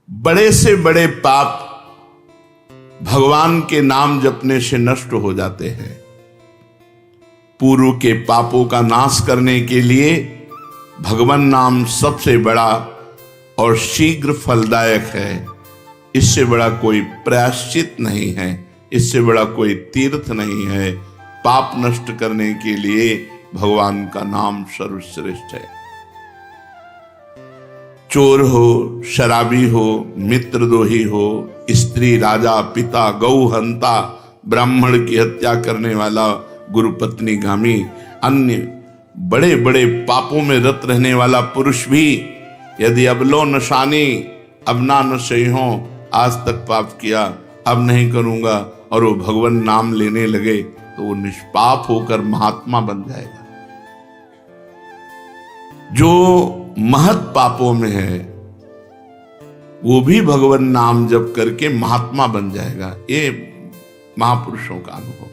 बड़े से बड़े पाप भगवान के नाम जपने से नष्ट हो जाते हैं। पूर्व के पापों का नाश करने के लिए भगवान नाम सबसे बड़ा और शीघ्र फलदायक है। इससे बड़ा कोई प्रायश्चित नहीं है, इससे बड़ा कोई तीर्थ नहीं है। पाप नष्ट करने के लिए भगवान का नाम सर्वश्रेष्ठ है। चोर हो, शराबी हो, मित्रद्रोही हो, स्त्री, राजा, पिता, गौ हंता, ब्राह्मण की हत्या करने वाला, गुरुपत्नी गामी, अन्य बड़े बड़े पापों में रत रहने वाला पुरुष भी यदि अब लो नशानी, अब ना नशे हो, आज तक पाप किया, अब नहीं करूंगा, और वो भगवान नाम लेने लगे तो वो निष्पाप होकर महात्मा बन जाएगा। जो महत पापों में है वो भी भगवान नाम जप करके महात्मा बन जाएगा। ये महापुरुषों का अनुभव।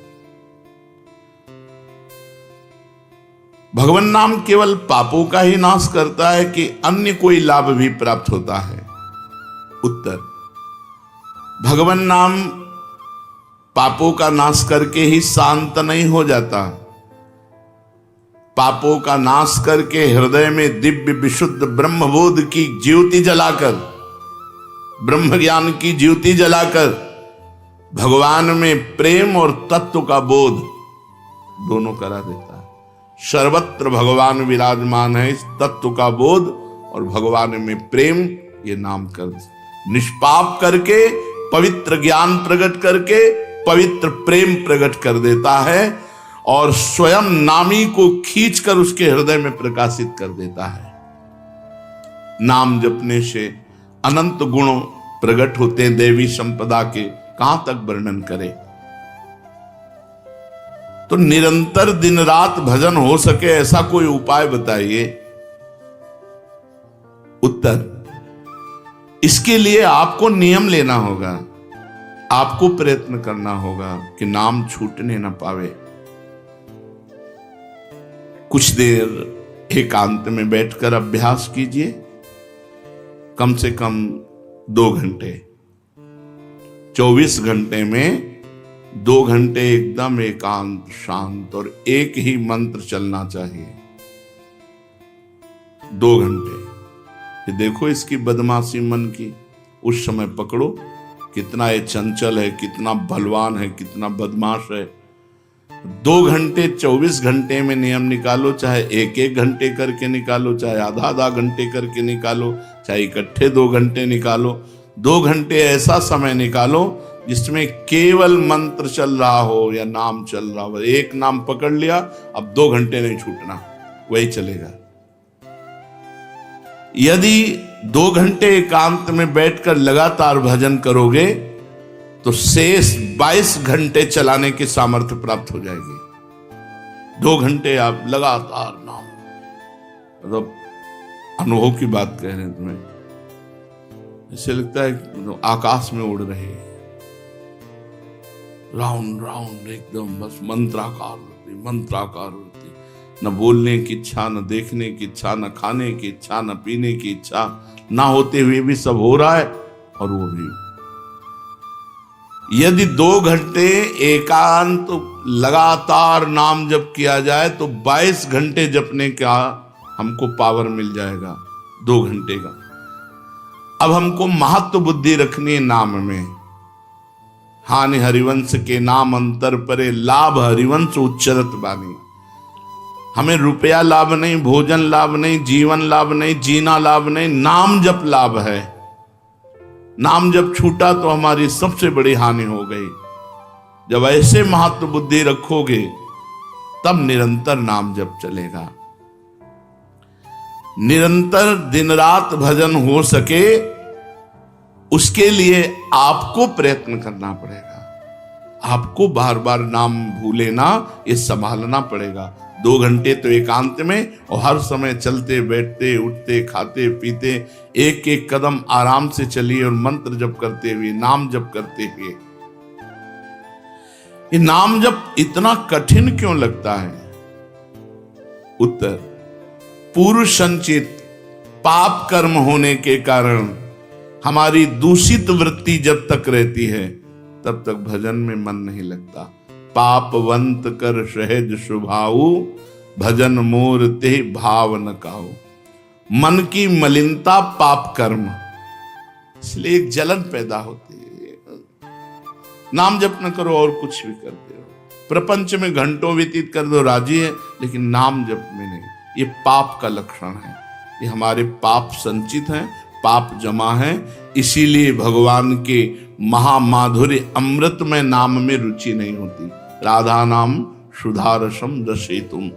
भगवान नाम केवल पापों का ही नाश करता है कि अन्य कोई लाभ भी प्राप्त होता है? उत्तर, भगवान नाम पापों का नाश करके ही शांत नहीं हो जाता। पापों का नाश करके हृदय में दिव्य विशुद्ध ब्रह्मबोध की ज्योति जलाकर, ब्रह्म ज्ञान की ज्योति जलाकर भगवान में प्रेम और तत्व का बोध दोनों करा देता है। सर्वत्र भगवान विराजमान है, इस तत्व का बोध और भगवान में प्रेम ये नाम कर निष्पाप करके, पवित्र ज्ञान प्रकट करके पवित्र प्रेम प्रकट कर देता है और स्वयं नामी को खींचकर उसके हृदय में प्रकाशित कर देता है। नाम जपने से अनंत गुण प्रकट होते हैं देवी संपदा के, कहां तक वर्णन करें। तो निरंतर दिन रात भजन हो सके ऐसा कोई उपाय बताइए। उत्तर, इसके लिए आपको नियम लेना होगा, आपको प्रयत्न करना होगा कि नाम छूटने ना पावे। कुछ देर एकांत में बैठकर अभ्यास कीजिए, कम से कम 2 घंटे। 24 घंटे में 2 घंटे एकदम एकांत, शांत और एक ही मंत्र चलना चाहिए। 2 घंटे। ये देखो इसकी बदमाशी मन की, उस समय पकड़ो कितना ये चंचल है, कितना बलवान है, कितना बदमाश है। 2 घंटे 24 घंटे में नियम निकालो, चाहे 1-1 घंटे करके निकालो, चाहे आधा घंटे करके निकालो, चाहे इकट्ठे 2 घंटे निकालो। 2 घंटे ऐसा समय निकालो जिसमें केवल मंत्र चल रहा हो या नाम चल रहा हो। एक नाम पकड़ लिया, अब 2 घंटे नहीं छूटना, वही चलेगा। यदि 2 घंटे एकांत में बैठकर लगातार भजन करोगे तो शेष 22 घंटे चलाने की सामर्थ्य प्राप्त हो जाएगी। 2 घंटे आप लगातार नाम, मतलब अनुभव की बात कह रहे हैं तुम्हें, ऐसे लगता है तो आकाश में उड़ रहे हैं, राउंड राउंड एकदम, बस मंत्राकार होती, न बोलने की इच्छा, न देखने की इच्छा, न खाने की इच्छा, न पीने की इच्छा, ना होते हुए भी सब हो रहा है। और वो भी यदि 2 घंटे एकांत लगातार नाम जप किया जाए तो 22 घंटे जपने का हमको पावर मिल जाएगा, 2 घंटे का। अब हमको महत्व बुद्धि रखनी है नाम में। हानि हरिवंश के नाम अंतर परे, लाभ हरिवंश उच्चरत बानी। हमें रुपया लाभ नहीं, भोजन लाभ नहीं, जीवन लाभ नहीं, जीना लाभ नहीं, नाम जप लाभ है। नाम जब छूटा तो हमारी सबसे बड़ी हानि हो गई। जब ऐसे महत्व बुद्धि रखोगे तब निरंतर नाम जप चलेगा। निरंतर दिन रात भजन हो सके उसके लिए आपको प्रयत्न करना पड़ेगा। आपको बार बार नाम भूले ना, ये संभालना पड़ेगा। 2 घंटे तो एकांत में, और हर समय चलते बैठते उठते खाते पीते एक एक कदम आराम से चलिए और मंत्र जप करते हुए, नाम जप करते हुए। ये नाम जप इतना कठिन क्यों लगता है? उत्तर, पूर्व संचित पाप कर्म होने के कारण हमारी दूषित वृत्ति जब तक रहती है तब तक भजन में मन नहीं लगता। पापवंत कर सहज स्वभाऊ, भजन मोर ते भाव न काऊ। मन की मलिनता पाप कर्म, इसलिए एक जलन पैदा होती है। नाम जप न करो और कुछ भी करते हो, प्रपंच में घंटों व्यतीत कर दो, राजी है, लेकिन नाम जप में नहीं। ये पाप का लक्षण है। ये हमारे पाप संचित हैं, पाप जमा है। इसीलिए भगवान के महामाधुर्य अमृत में नाम में रुचि नहीं होती। राधा नाम सुधारसम रसेतुम।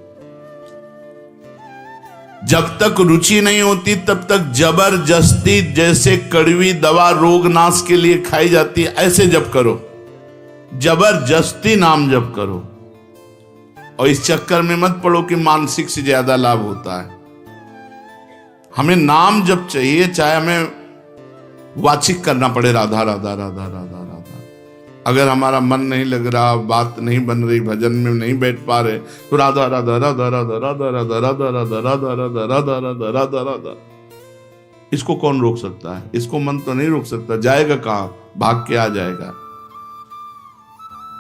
जब तक रुचि नहीं होती तब तक जबरदस्ती, जैसे कड़वी दवा रोग नाश के लिए खाई जाती है, ऐसे जप करो, जबरदस्ती नाम जप करो। और इस चक्कर में मत पड़ो कि मानसिक से ज्यादा लाभ होता है। हमें नाम जप चाहिए, चाहे हमें वाचिक करना पड़े राधा राधा राधा राधा राधा। अगर हमारा मन नहीं लग रहा, बात नहीं बन रही, भजन में नहीं बैठ पा रहे, तो राधा राधा राधा राधा राधा राधा राधा राधा राधा राधा राधा राधा राधा राधा। इसको कौन रोक सकता है? इसको मन तो नहीं रोक सकता। जाएगा कहां? भाग के आ जाएगा।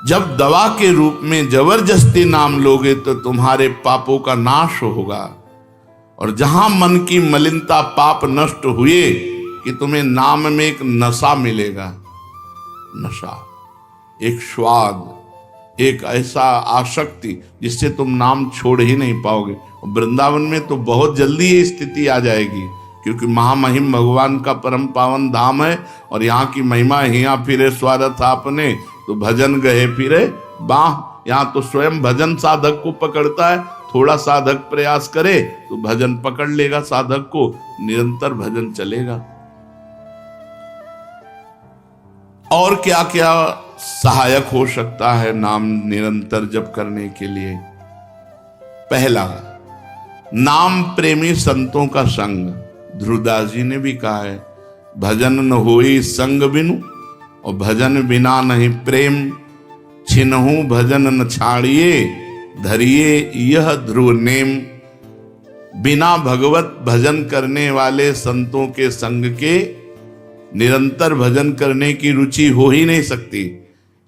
जब दवा के रूप में जबरदस्ती नाम लोगे तो तुम्हारे पापों का नाश होगा। और जहां मन की मलिनता पाप नष्ट हुए कि तुम्हें नाम में एक नशा मिलेगा, नशा, एक स्वाद, एक ऐसा आसक्ति जिससे तुम नाम छोड़ ही नहीं पाओगे। वृंदावन में तो बहुत जल्दी ये स्थिति आ जाएगी, क्योंकि महामहिम भगवान का परम पावन धाम है और यहाँ की महिमा हिया फिरे स्वारथ आपने, तो भजन गए फिरे बाह। यहाँ तो स्वयं भजन साधक को पकड़ता है। थोड़ा साधक प्रयास करे तो भजन पकड़ लेगा साधक को, निरंतर भजन चलेगा। और क्या क्या सहायक हो सकता है नाम निरंतर जप करने के लिए? पहला, नाम प्रेमी संतों का संग। ध्रुवदास जी ने भी कहा है, भजन न होई संग बिनु, और भजन बिना नहीं प्रेम। छिनहु भजन न छाड़िए, धरिए यह ध्रुव नेम। बिना भगवत भजन करने वाले संतों के संग के निरंतर भजन करने की रुचि हो ही नहीं सकती।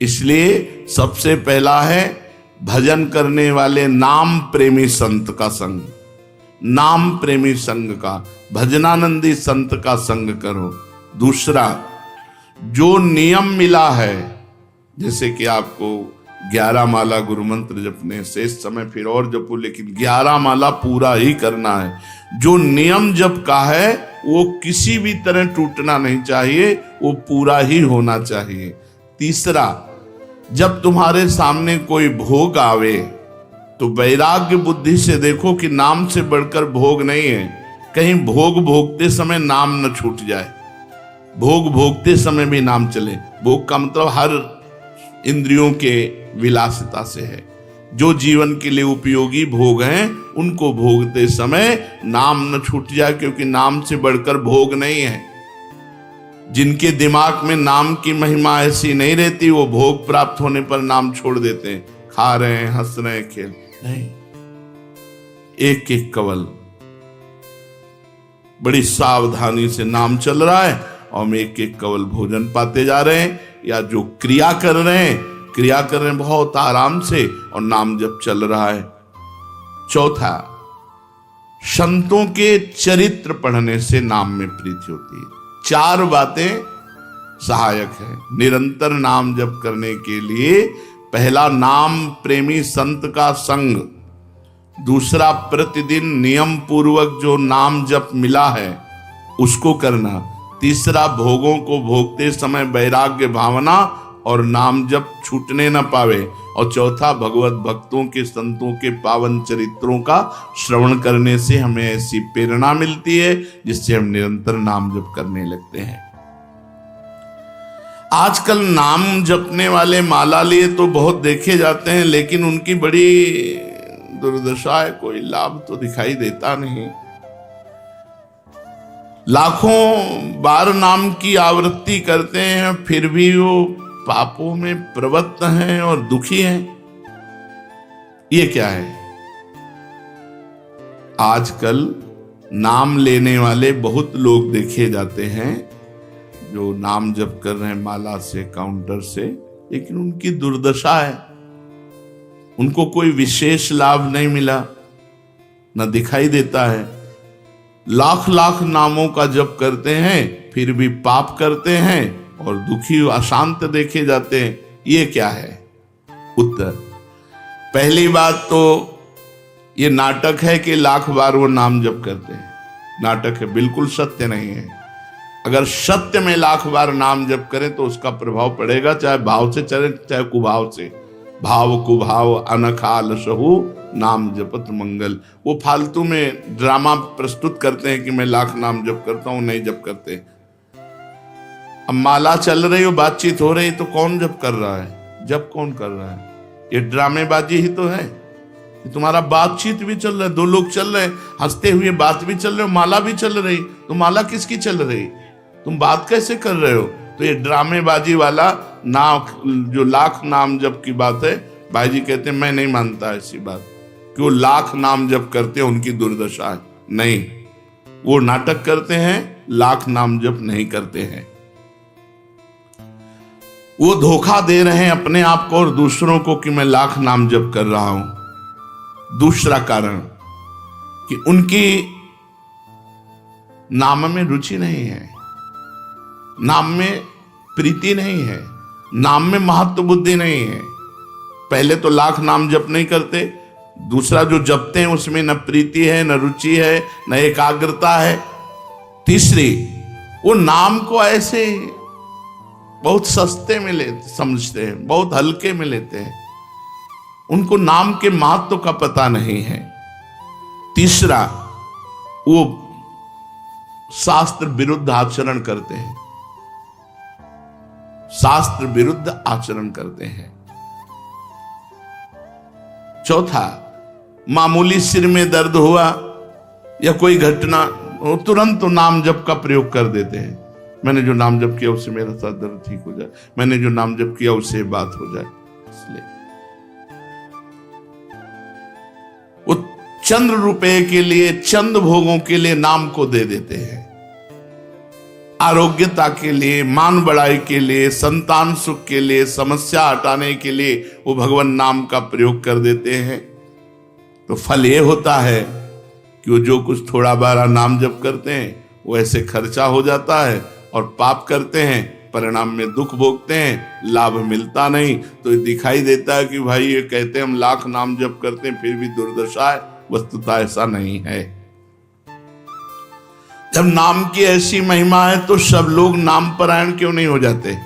इसलिए सबसे पहला है भजन करने वाले नाम प्रेमी संत का संग। नाम प्रेमी संग का, भजनानंदी संत का संग करो। दूसरा, जो नियम मिला है, जैसे कि आपको 11 माला गुरु मंत्र जपने, शेष समय फिर और जपो, लेकिन 11 माला पूरा ही करना है। जो नियम जप का है वो किसी भी तरह टूटना नहीं चाहिए, वो पूरा ही होना चाहिए। तीसरा, जब तुम्हारे सामने कोई भोग आवे तो वैराग्य बुद्धि से देखो कि नाम से बढ़कर भोग नहीं है। कहीं भोग भोगते समय नाम न छूट जाए, भोग भोगते समय भी नाम चले। भोग का मतलब हर इंद्रियों के विलासिता से है। जो जीवन के लिए उपयोगी भोग हैं उनको भोगते समय नाम न छूट जाए, क्योंकि नाम से बढ़कर भोग नहीं है। जिनके दिमाग में नाम की महिमा ऐसी नहीं रहती, वो भोग प्राप्त होने पर नाम छोड़ देते हैं। खा रहे हैं, हंस रहे हैं, खेल नहीं, एक एक कवल बड़ी सावधानी से नाम चल रहा है और हम एक एक कवल भोजन पाते जा रहे हैं। या जो क्रिया कर रहे हैं बहुत आराम से और नाम जब चल रहा है। चौथा, संतों के चरित्र पढ़ने से नाम में प्रीति होती है। 4 बातें सहायक है निरंतर नाम जप करने के लिए। पहला, नाम प्रेमी संत का संग। दूसरा, प्रतिदिन नियम पूर्वक जो नाम जप मिला है उसको करना। तीसरा, भोगों को भोगते समय वैराग्य भावना और नाम जप छूटने न पावे। और चौथा, भगवत भक्तों के संतों के पावन चरित्रों का श्रवण करने से हमें ऐसी प्रेरणा मिलती है जिससे हम निरंतर नाम जप करने लगते हैं। आजकल नाम जपने वाले माला लिए तो बहुत देखे जाते हैं, लेकिन उनकी बड़ी दुर्दशा है, कोई लाभ तो दिखाई देता नहीं। लाखों बार नाम की आवृत्ति करते हैं, फिर भी वो पापों में प्रवृत्त हैं और दुखी हैं। ये क्या है? आजकल नाम लेने वाले बहुत लोग देखे जाते हैं, जो नाम जप कर रहे हैं माला से, काउंटर से, लेकिन उनकी दुर्दशा है, उनको कोई विशेष लाभ नहीं मिला, न दिखाई देता है। लाख लाख नामों का जप करते हैं फिर भी पाप करते हैं और दुखी अशांत देखे जाते हैं। ये क्या है? उत्तर, पहली बात तो ये नाटक है कि लाख बार वो नाम जप करते हैं। नाटक है, बिल्कुल सत्य नहीं है। अगर सत्य में लाख बार नाम जप करें तो उसका प्रभाव पड़ेगा, चाहे भाव से चले चाहे कुभाव से। भाव कुभाव अनखाल सहु नाम जपत मंगल। वो फालतू में ड्रामा प्रस्तुत करते हैं कि मैं लाख नाम जप करता हूं, नहीं जप करते। अब माला चल रही हो, बातचीत हो रही, तो कौन जप कर रहा है? जप कौन कर रहा है? ये ड्रामेबाजी ही तो है। तुम्हारा बातचीत भी चल रहा है, दो लोग चल रहे हैं, हंसते हुए बात भी चल रहे हो, माला भी चल रही, तो माला किसकी चल रही? तुम बात कैसे कर रहे हो? तो ये ड्रामेबाजी वाला जो लाख नाम जप की बात है, भाई जी कहते हैं मैं नहीं मानता ऐसी बात कि वो लाख नाम जप करते हैं उनकी दुर्दशा है। नहीं, वो नाटक करते हैं, लाख नाम जप नहीं करते हैं। वो धोखा दे रहे हैं अपने आप को और दूसरों को कि मैं लाख नाम जप कर रहा हूं। दूसरा कारण कि उनकी नाम में रुचि नहीं है, नाम में प्रीति नहीं है, नाम में महत्व बुद्धि नहीं है। पहले तो लाख नाम जप नहीं करते, दूसरा जो जपते हैं उसमें न प्रीति है, न रुचि है, न एकाग्रता है। तीसरी, वो नाम को ऐसे बहुत सस्ते में समझते हैं, बहुत हल्के में लेते हैं, उनको नाम के महत्व का पता नहीं है। तीसरा, वो शास्त्र विरुद्ध आचरण करते हैं, शास्त्र विरुद्ध आचरण करते हैं। चौथा, मामूली सिर में दर्द हुआ या कोई घटना, वो तुरंत तो नाम जप का प्रयोग कर देते हैं। मैंने जो नाम जप किया उससे मेरा सर दर्द ठीक हो जाए, मैंने जो नाम जप किया उससे बात हो जाए। इसलिए वो चंद्र रुपए के लिए, चंद भोगों के लिए नाम को दे देते हैं। आरोग्यता के लिए, मान बढ़ाई के लिए, संतान सुख के लिए, समस्या हटाने के लिए वो भगवान नाम का प्रयोग कर देते हैं। तो फल ये होता है कि वो जो कुछ थोड़ा बारा नाम जप करते हैं वो ऐसे खर्चा हो जाता है और पाप करते हैं, परिणाम में दुख भोगते हैं, लाभ मिलता नहीं। तो ये दिखाई देता है कि भाई ये कहते हैं हम लाख नाम जप करते हैं फिर भी दुर्दशा है। वस्तुतः ऐसा नहीं है। जब नाम की ऐसी महिमा है तो सब लोग नाम परायण क्यों नहीं हो जाते?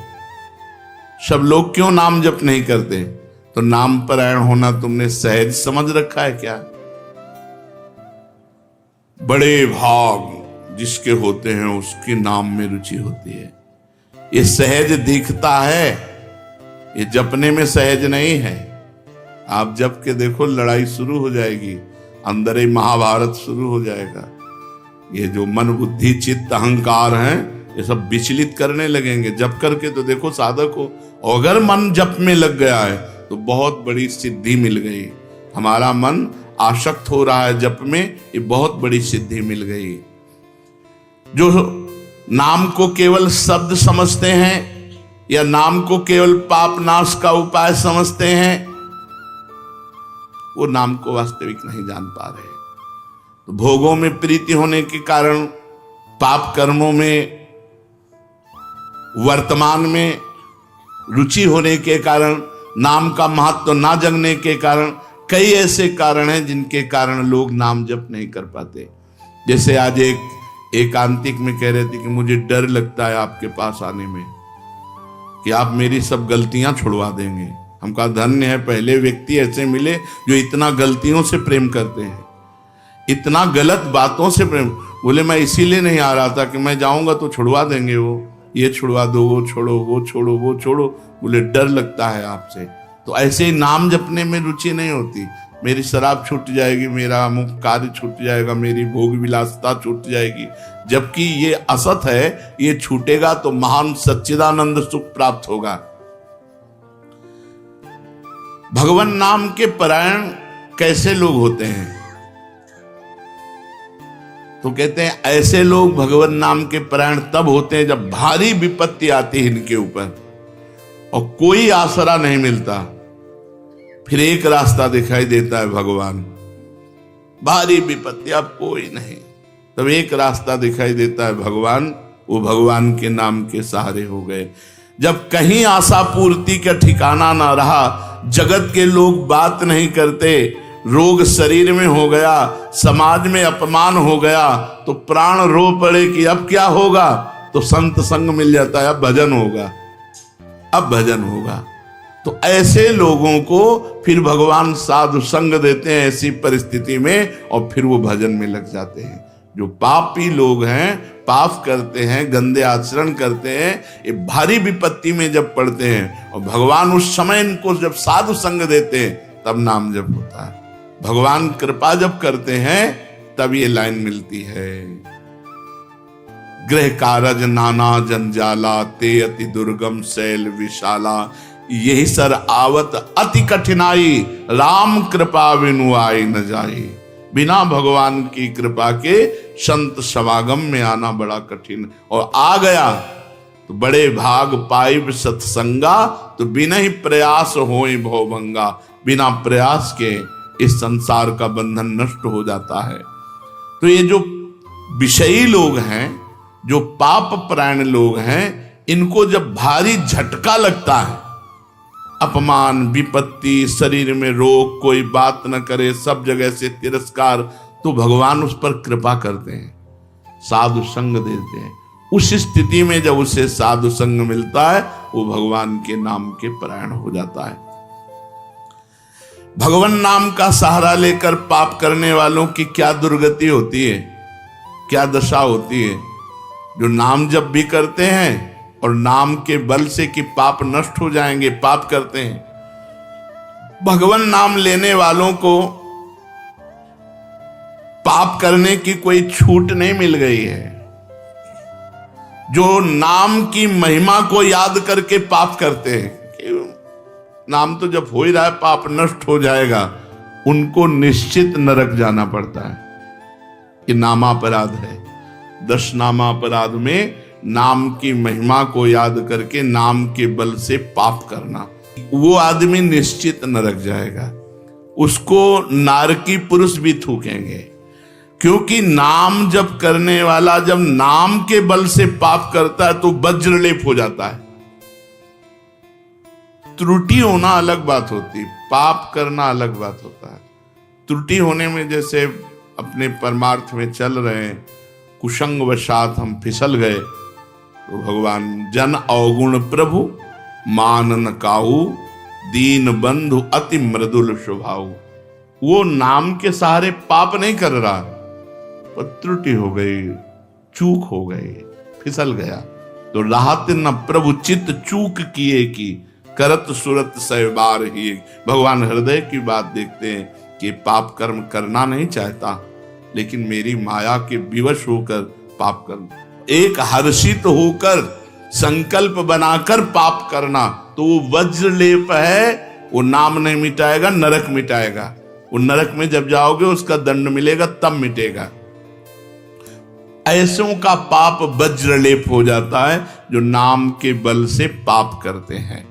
सब लोग क्यों नाम जप नहीं करते? तो नाम परायण होना तुमने सहज समझ रखा है क्या? बड़े भाग जिसके होते हैं उसके नाम में रुचि होती है। ये सहज दिखता है, ये जपने में सहज नहीं है। आप जप के देखो, लड़ाई शुरू हो जाएगी, अंदर ही महाभारत शुरू हो जाएगा। ये जो मन बुद्धि चित्त अहंकार हैं, ये सब विचलित करने लगेंगे। जप करके तो देखो साधक को, अगर मन जप में लग गया है तो बहुत बड़ी सिद्धि मिल गई। हमारा मन आसक्त हो रहा है जप में, ये बहुत बड़ी सिद्धि मिल गई। जो नाम को केवल शब्द समझते हैं या नाम को केवल पाप नाश का उपाय समझते हैं, वो नाम को वास्तविक नहीं जान पा रहे। तो भोगों में प्रीति होने के कारण, पाप कर्मों में, वर्तमान में रुचि होने के कारण, नाम का महत्व ना जानने के कारण, कई ऐसे कारण हैं जिनके कारण लोग नाम जप नहीं कर पाते। जैसे आज एक एकांतिक में कह रहे थे कि मुझे डर लगता है आपके पास आने में कि आप मेरी सब गलतियां छुड़वा देंगे। हम कहा धन्य है, पहले व्यक्ति ऐसे मिले जो इतना गलतियों से प्रेम करते हैं, इतना गलत बातों से प्रेम। बोले मैं इसीलिए नहीं आ रहा था कि मैं जाऊंगा तो छुड़वा देंगे, वो ये छुड़वा दो, वो छोड़ो, वो छोड़ो, वो छोड़ो। बोले डर लगता है आपसे। तो ऐसे ही नाम जपने में रुचि नहीं होती। मेरी शराब छूट जाएगी, मेरा अमुक कार्य छूट जाएगा, मेरी भोग विलासता छूट जाएगी। जबकि ये असत है, ये छूटेगा तो महान सच्चिदानंद सुख प्राप्त होगा। भगवान नाम के परायण कैसे लोग होते हैं? तो कहते हैं ऐसे लोग भगवान नाम के परायण तब होते हैं जब भारी विपत्ति आती है इनके ऊपर और कोई आसरा नहीं मिलता। फिर एक रास्ता दिखाई देता है भगवान। भारी विपत्ति अब कोई नहीं, तब एक रास्ता दिखाई देता है भगवान। वो भगवान के नाम के सहारे हो गए। जब कहीं आशा पूर्ति का ठिकाना ना रहा, जगत के लोग बात नहीं करते, रोग शरीर में हो गया, समाज में अपमान हो गया, तो प्राण रो पड़े कि अब क्या होगा, तो संत संग मिल जाता है, अब भजन होगा, अब भजन होगा। तो ऐसे लोगों को फिर भगवान साधु संग देते हैं ऐसी परिस्थिति में, और फिर वो भजन में लग जाते हैं। जो पापी लोग हैं, पाप करते हैं, गंदे आचरण करते हैं, ये भारी विपत्ति में जब पड़ते हैं और भगवान उस समय इनको जब साधु संग देते हैं तब नाम जप होता है। भगवान कृपा जब करते हैं तब ये लाइन मिलती है। गृह कारज नाना जंजाला, ते अति दुर्गम शैल विशाला, यही सर आवत अति कठिनाई, राम कृपा बिनु आई न जाई। बिना भगवान की कृपा के संत समागम में आना बड़ा कठिन, और आ गया तो बड़े भाग पाइब सत्संगा, तो बिना ही प्रयास होई भवभंगा। बिना प्रयास के इस संसार का बंधन नष्ट हो जाता है। तो ये जो विषयी लोग हैं, जो पाप परायण लोग हैं, इनको जब भारी झटका लगता है, अपमान, विपत्ति, शरीर में रोग, कोई बात न करे, सब जगह से तिरस्कार, तो भगवान उस पर कृपा करते हैं, साधु संग देते हैं। उस स्थिति में जब उसे साधु संग मिलता है, वो भगवान के नाम के परायण हो जाता है। भगवान नाम का सहारा लेकर पाप करने वालों की क्या दुर्गति होती है, क्या दशा होती है। जो नाम जब भी करते हैं और नाम के बल से कि पाप नष्ट हो जाएंगे, पाप करते हैं। भगवान नाम लेने वालों को पाप करने की कोई छूट नहीं मिल गई है। जो नाम की महिमा को याद करके पाप करते हैं, नाम तो जब हो ही रहा है पाप नष्ट हो जाएगा, उनको निश्चित नरक जाना पड़ता है। ये नामापराध है। 10 नामापराध में नाम की महिमा को याद करके नाम के बल से पाप करना, वो आदमी निश्चित नरक जाएगा। उसको नारकी पुरुष भी थूकेंगे, क्योंकि नाम जप करने वाला जब नाम के बल से पाप करता है तो वज्रलेप हो जाता है। त्रुटि होना अलग बात होती, पाप करना अलग बात होता है। त्रुटि होने में जैसे अपने परमार्थ में चल रहे हैं, कुसंग वशात हम फिसल गए, तो भगवान जन अवगुण प्रभु मान न काहू, दीन बंधु अति मृदुल स्वभाव। वो नाम के सहारे पाप नहीं कर रहा, पर त्रुटि हो गई, चूक हो गई, फिसल गया। तो राहत न प्रभु चित्त चूक किए की, करत सुरत सहबार ही। भगवान हृदय की बात देखते हैं कि पाप कर्म करना नहीं चाहता, लेकिन मेरी माया के विवश होकर पाप करना, एक हर्षित होकर संकल्प बनाकर पाप करना, तो वो वज्रलेप है। वो नाम नहीं मिटाएगा, नरक मिटाएगा। वो नरक में जब जाओगे उसका दंड मिलेगा, तब मिटेगा। ऐसों का पाप वज्रलेप हो जाता है जो नाम के बल से पाप करते हैं।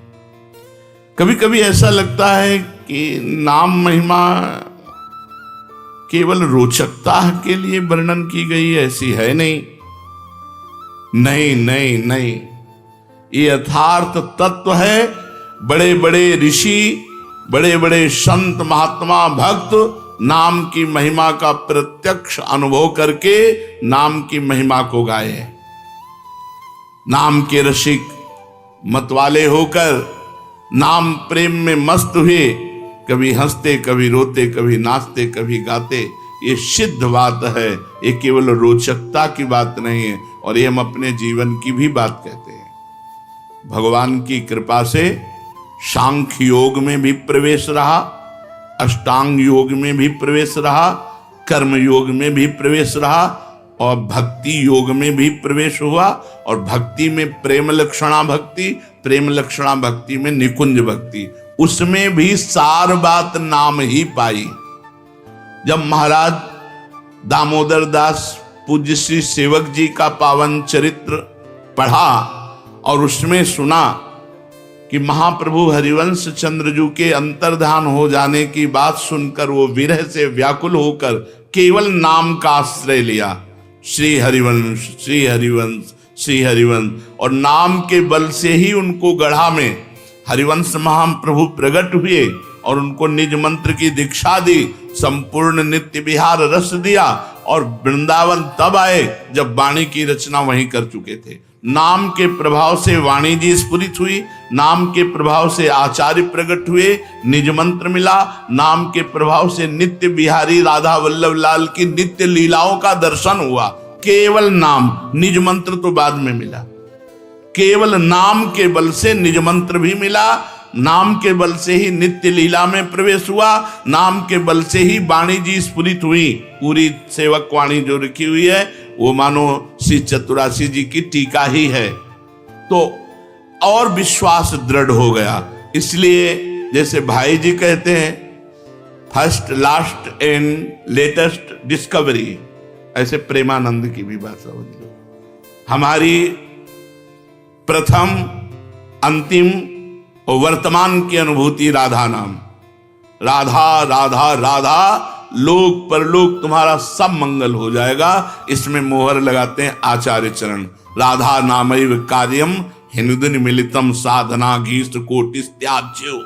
कभी कभी ऐसा लगता है कि नाम महिमा केवल रोचकता के लिए वर्णन की गई, ऐसी है नहीं। नहीं नहीं नहीं, ये यथार्थ तत्व है। बड़े बड़े ऋषि, बड़े बड़े संत, महात्मा, भक्त नाम की महिमा का प्रत्यक्ष अनुभव करके नाम की महिमा को गाए। नाम के रसिक मतवाले होकर नाम प्रेम में मस्त हुए, कभी हंसते, कभी रोते, कभी नाचते, कभी गाते। ये सिद्ध बात है, ये केवल रोचकता की बात नहीं है, और ये हम अपने जीवन की भी बात कहते हैं। भगवान की कृपा से सांख्य योग में भी प्रवेश रहा, अष्टांग योग में भी प्रवेश रहा, कर्म योग में भी प्रवेश रहा, और भक्ति योग में भी प्रवेश हुआ। और भक्ति में प्रेम लक्षणा भक्ति, प्रेम लक्षणा भक्ति में निकुंज भक्ति, उसमें भी सार बात नाम ही पाई। जब महाराज दामोदर दास पूज्य श्री सेवक जी का पावन चरित्र पढ़ा और उसमें सुना कि महाप्रभु हरिवंश चंद्रजू के अंतर्धान हो जाने की बात सुनकर वो विरह से व्याकुल होकर केवल नाम का आश्रय लिया, श्री हरिवंश श्री हरिवंश श्री हरिवंश, और नाम के बल से ही उनको गढ़ा में हरिवंश महाप्रभु प्रकट हुए और उनको निज मंत्र की दीक्षा दी, संपूर्ण नित्य विहार रस दिया और वृंदावन तब आए जब वाणी की रचना वहीं कर चुके थे। नाम के प्रभाव से वाणी जी स्फुरित हुई, नाम के प्रभाव से आचार्य प्रकट हुए, निज मंत्र मिला, नाम के प्रभाव से नित्य बिहारी राधा वल्लभ लाल की नित्य लीलाओं का दर्शन हुआ। केवल नाम, निज मंत्र तो बाद में मिला, केवल नाम के बल से निज मंत्र भी मिला, नाम के बल से ही नित्य लीला में प्रवेश हुआ, नाम के बल से ही वाणी जी स्फुरित हुई। पूरी सेवक वाणी जो लिखी हुई है वो मानो श्री चतुरासी जी की टीका ही है, तो और विश्वास दृढ़ हो गया। इसलिए जैसे भाई जी कहते हैं first last and latest discovery, ऐसे प्रेमानंद की भी बात समझ लो। हमारी प्रथम अंतिम और वर्तमान की अनुभूति राधा नाम, राधा राधा राधा, लोक परलोक तुम्हारा सब मंगल हो जाएगा। इसमें मोहर लगाते हैं आचार्य चरण, राधा नामैव कार्यम हिंदुन मिलितम साधना घीष्ट कोटि त्याज्यो।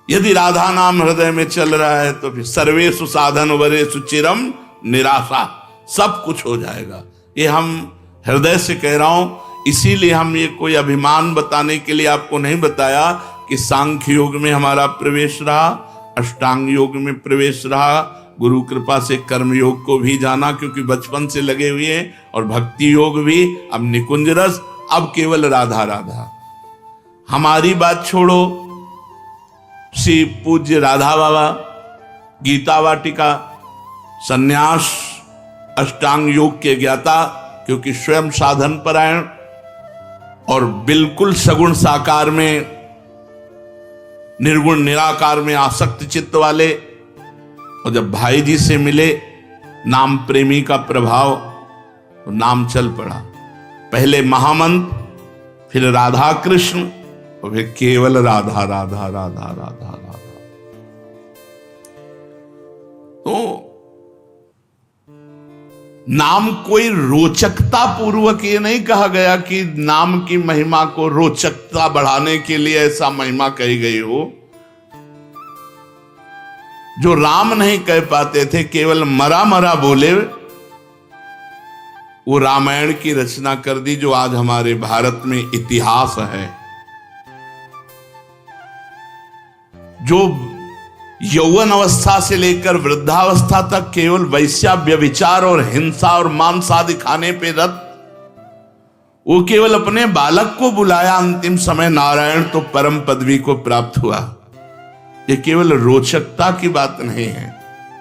यदि राधा नाम हृदय में चल रहा है तो फिर सर्वेषु साधन वरेषु चिरम निराशा, सब कुछ हो जाएगा। ये हम हृदय से कह रहा हूं, इसीलिए हम ये कोई अभिमान बताने के लिए आपको नहीं बताया कि सांख्य योग में हमारा प्रवेश रहा, अष्टांग योग में प्रवेश रहा, गुरु कृपा से कर्म योग को भी जाना क्योंकि बचपन से लगे हुए हैं, और भक्ति योग भी, अब निकुंज रस, अब केवल राधा राधा। हमारी बात छोड़ो, श्री पूज्य राधा बाबा गीता वाटिका संन्यास अष्टांग योग के ज्ञाता, क्योंकि स्वयं साधन परायण और बिल्कुल सगुण साकार में निर्गुण निराकार में आसक्त चित्त वाले, और जब भाई जी से मिले नाम प्रेमी का प्रभाव, तो नाम चल पड़ा। पहले महामंत्र, फिर राधा कृष्ण, और फिर केवल राधा राधा राधा राधा राधा। तो नाम कोई रोचकता पूर्वक ये नहीं कहा गया कि नाम की महिमा को रोचकता बढ़ाने के लिए ऐसा महिमा कही गई हो। जो राम नहीं कह पाते थे, केवल मरा मरा बोले, वो रामायण की रचना कर दी जो आज हमारे भारत में इतिहास है। जो यौवन अवस्था से लेकर वृद्धावस्था तक केवल वैश्या व्यभिचार और हिंसा और मांस आदि खाने पे रत, वो केवल अपने बालक को बुलाया अंतिम समय, नारायण तो परम पदवी को प्राप्त हुआ। ये केवल रोचकता की बात नहीं है,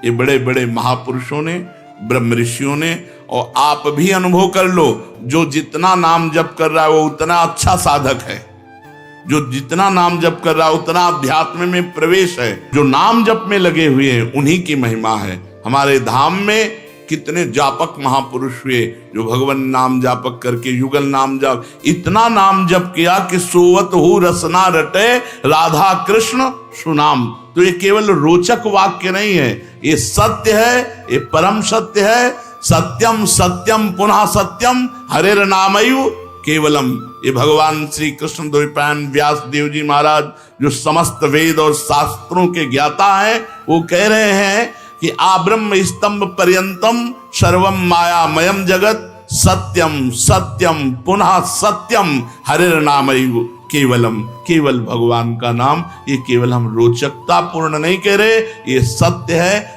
ये बड़े बड़े महापुरुषों ने, ब्रह्म ऋषियों ने, और आप भी अनुभव कर लो, जो जितना नाम जप कर रहा है वो उतना अच्छा साधक है, जो जितना नाम जप कर रहा है उतना अध्यात्म में प्रवेश है। जो नाम जप में लगे हुए हैं उन्हीं की महिमा है। हमारे धाम में कितने जापक महापुरुष हुए जो भगवान नाम जापक करके युगल नाम जप, इतना नाम जप किया कि सोवत हो रसना रटे राधा कृष्ण सुनाम। तो ये केवल रोचक वाक्य नहीं है, ये सत्य है, ये परम सत्य है। सत्यम सत्यम पुनः सत्यम हरेर नामयु केवलम। ये भगवान श्री कृष्ण द्वैपायन व्यास देव जी महाराज जो समस्त वेद और शास्त्रों के ज्ञाता हैं, वो कह रहे हैं कि आब्रह्म स्तंभ पर्यंतम सर्वम मायामयम जगत सत्यम सत्यम पुनः सत्यम हरिर नामयु केवलम। केवल भगवान का नाम, ये केवल हम रोचकता पूर्ण नहीं कह रहे, ये सत्य है।